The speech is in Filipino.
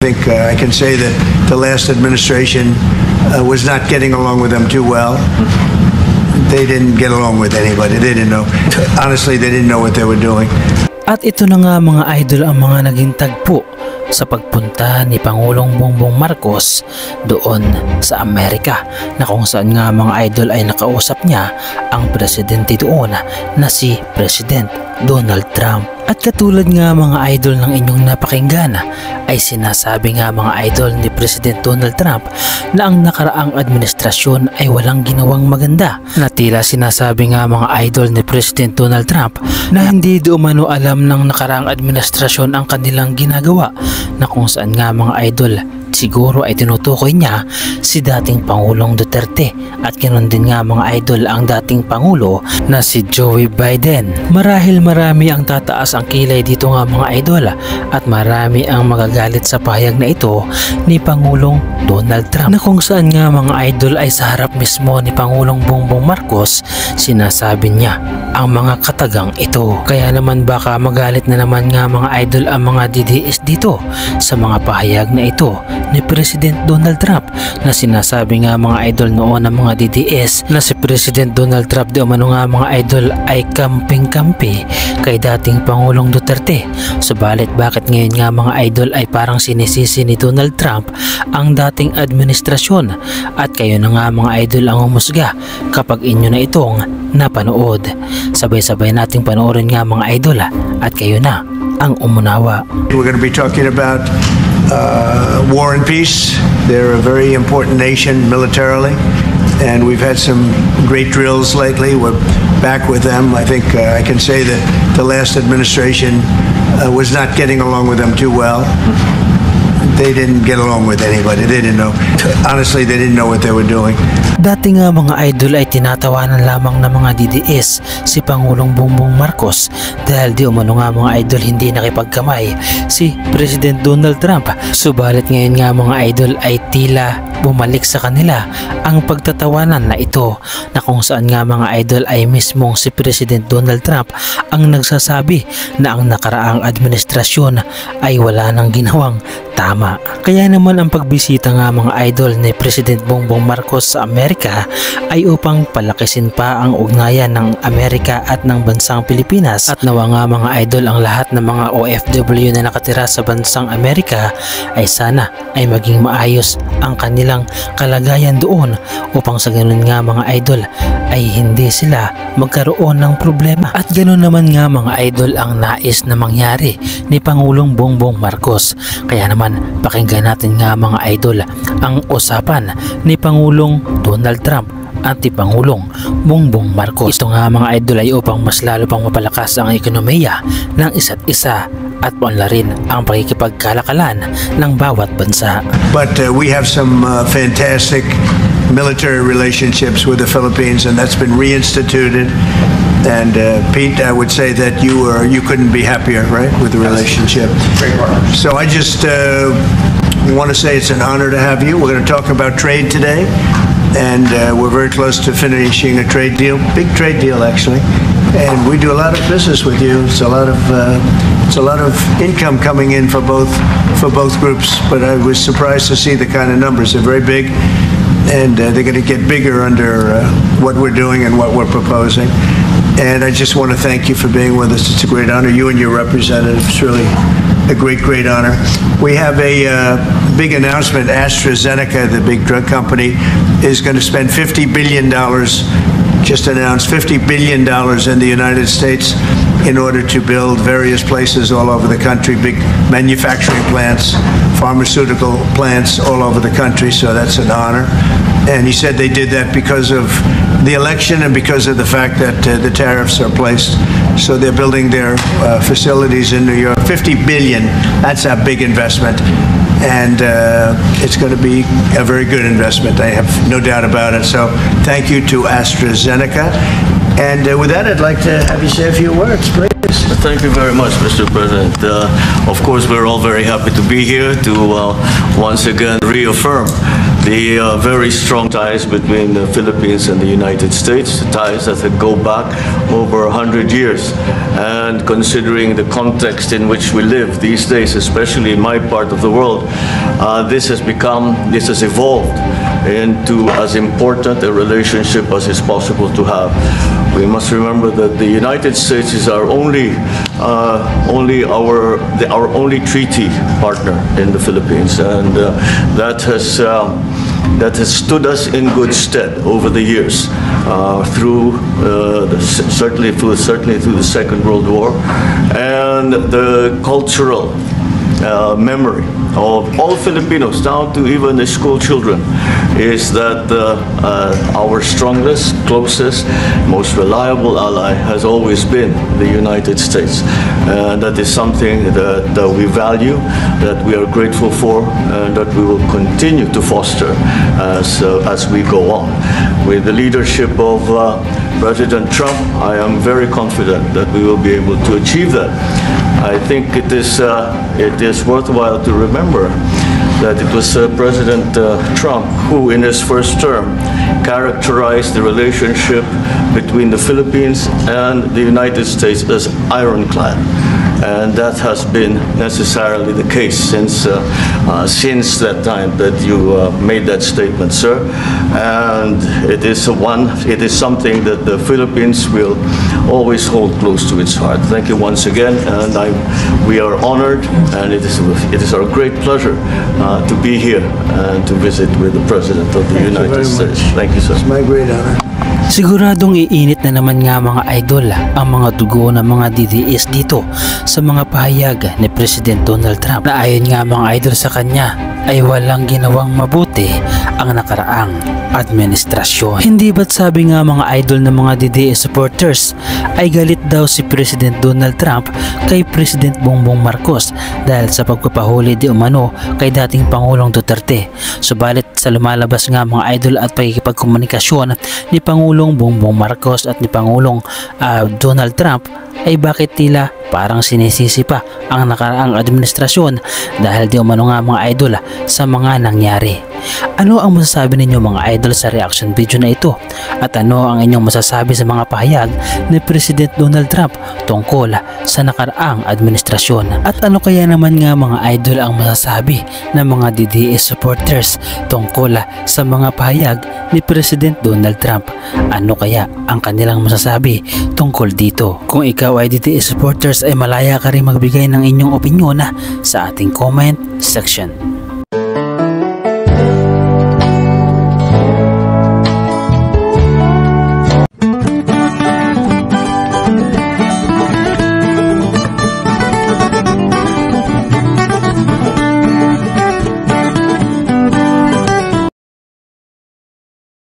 think I can say that the last administration was not getting along with them too well. They didn't get along with anybody. They didn't know. Honestly, they didn't know what they were doing. At ito na nga mga idol ang mga naging tagpo sa pagpunta ni Pangulong Bongbong Marcos doon sa Amerika, na kung saan nga mga idol ay nakausap niya ang presidente doon na si President Donald Trump. At katulad nga mga idol ng inyong napakinggan ay sinasabi nga mga idol ni President Donald Trump na ang nakaraang administrasyon ay walang ginawang maganda, na tila sinasabi nga mga idol ni President Donald Trump na hindi di umano alam ng nakaraang administrasyon ang kanilang ginagawa, na kung saan nga mga idol siguro ay tinutukoy niya si dating Pangulong Duterte at ganoon din nga mga idol ang dating Pangulo na si Joe Biden. Marahil marami ang tataas ang kilay dito nga mga idol at marami ang magagalit sa pahayag na ito ni Pangulong Donald Trump, na kung saan nga mga idol ay sa harap mismo ni Pangulong Bongbong Marcos sinasabi niya ang mga katagang ito. Kaya naman baka magalit na naman nga mga idol ang mga DDS dito sa mga pahayag na ito ni President Donald Trump, na sinasabi nga mga idol noon ng mga DDS na si President Donald Trump di umano nga mga idol ay kamping-kampi kay dating Pangulong Duterte. Subalit bakit ngayon nga mga idol ay parang sinisisi ni Donald Trump ang dating administrasyon? At kayo na nga mga idol ang humusga kapag inyo na itong napanood. Sabay-sabay nating panoorin nga mga idol at kayo na ang umunawa. We're going to be talking about war and peace. They're a very important nation militarily, and we've had some great drills lately. We're back with them. I think I can say that the last administration was not getting along with them too well. They didn't get along with anybody. They didn't know. Honestly, they didn't know what they were doing. Dati nga mga idol ay tinatawanan lamang ng mga DDS si Pangulong Bongbong Marcos dahil di umano nga mga idol hindi nakipagkamay si President Donald Trump. Subalit ngayon nga mga idol ay tila bumalik sa kanila ang pagtatawanan na ito, na kung saan nga mga idol ay mismong si President Donald Trump ang nagsasabi na ang nakaraang administrasyon ay wala nang ginawang tama. Kaya naman ang pagbisita nga mga idol ni President Bongbong Marcos sa Amerika ay upang palakisin pa ang ugnayan ng Amerika at ng bansang Pilipinas, at nawa nga mga idol ang lahat ng mga OFW na nakatira sa bansang Amerika ay sana ay maging maayos ang kanilang kalagayan doon, upang sa ganun nga mga idol ay hindi sila magkaroon ng problema. At ganun naman nga mga idol ang nais na mangyari ni Pangulong Bongbong Marcos. Kaya naman pakinggan natin nga mga idol ang usapan ni Pangulong Donald Trump at ni Pangulong Bongbong Marcos. Ito nga mga idol ay upang mas lalo pang mapalakas ang ekonomiya ng isa't isa at paunlarin ang pakikipagkalakalan ng bawat bansa. But we have some fantastic military relationships with the Philippines, and that's been reinstituted. And Pete, I would say that you couldn't be happier, right, with the relationship. Great partner. So I just want to say it's an honor to have you. We're going to talk about trade today, and we're very close to finishing a trade deal, big trade deal actually. And we do a lot of business with you. It's a lot of income coming in for both groups. But I was surprised to see the kind of numbers. They're very big, and they're going to get bigger under what we're doing and what we're proposing. And I just want to thank you for being with us. It's a great honor. You and your representative. It's really a great honor. We have a big announcement. AstraZeneca, the big drug company, is going to spend $50 billion, just announced $50 billion in the United States in order to build various places all over the country, big manufacturing plants, pharmaceutical plants all over the country. So that's an honor. And he said they did that because of the election and because of the fact that the tariffs are placed. So they're building their facilities in New York. $50 billion, that's a big investment. And it's going to be a very good investment. I have no doubt about it. So thank you to AstraZeneca. And with that, I'd like to have you say a few words, please. Thank you very much, Mr. President. Of course, we're all very happy to be here to once again reaffirm the very strong ties between the Philippines and the United States, ties that go back over 100 years. And considering the context in which we live these days, especially in my part of the world, this has evolved into as important a relationship as is possible to have. We must remember that the United States is our only treaty partner in the Philippines, and that has stood us in good stead over the years, certainly through the Second World War, and the cultural memory of all Filipinos, down to even the school children, is that our strongest, closest, most reliable ally has always been the United States. And that is something that we value, that we are grateful for, and that we will continue to foster as we go on. With the leadership of President Trump, I am very confident that we will be able to achieve that. I think it is worthwhile to remember that it was President Trump who, in his first term, characterized the relationship between the Philippines and the United States as ironclad. And that has been necessarily the case since that time that you made that statement, sir. And it is something that the Philippines will always hold close to its heart. Thank you once again, and we are honored, and it is our great pleasure to be here and to visit with the President of the United States. Thank you, sir. It's my great honor. Siguradong iinit na naman nga mga idol ang mga dugo ng mga DDS dito sa mga pahayag ni President Donald Trump na ayon nga mga idol sa kanya ay walang ginawang mabuti ang nakaraang administrasyon. Hindi ba't sabi nga mga idol ng mga DDS supporters ay galit daw si President Donald Trump kay President Bongbong Marcos dahil sa pagpapahuli di umano kay dating Pangulong Duterte. Subalit sa lumalabas nga mga idol at pagkikipagkomunikasyon ni Pangulong Bongbong Marcos at ni Pangulong Donald Trump ay bakit tila parang sinisisi pa ang nakaraang administrasyon dahil di umano nga mga idol sa mga nangyari. Ano ang masasabi ninyo mga idol sa reaction video na ito? At ano ang inyong masasabi sa mga pahayag ni President Donald Trump tungkol sa nakaraang administrasyon? At ano kaya naman nga mga idol ang masasabi ng mga DDS supporters tungkol sa mga pahayag ni President Donald Trump? Ano kaya ang kanilang masasabi tungkol dito? Kung ikaw ay DDS supporters ay malaya ka rin magbigay ng inyong opinyon sa ating comment section.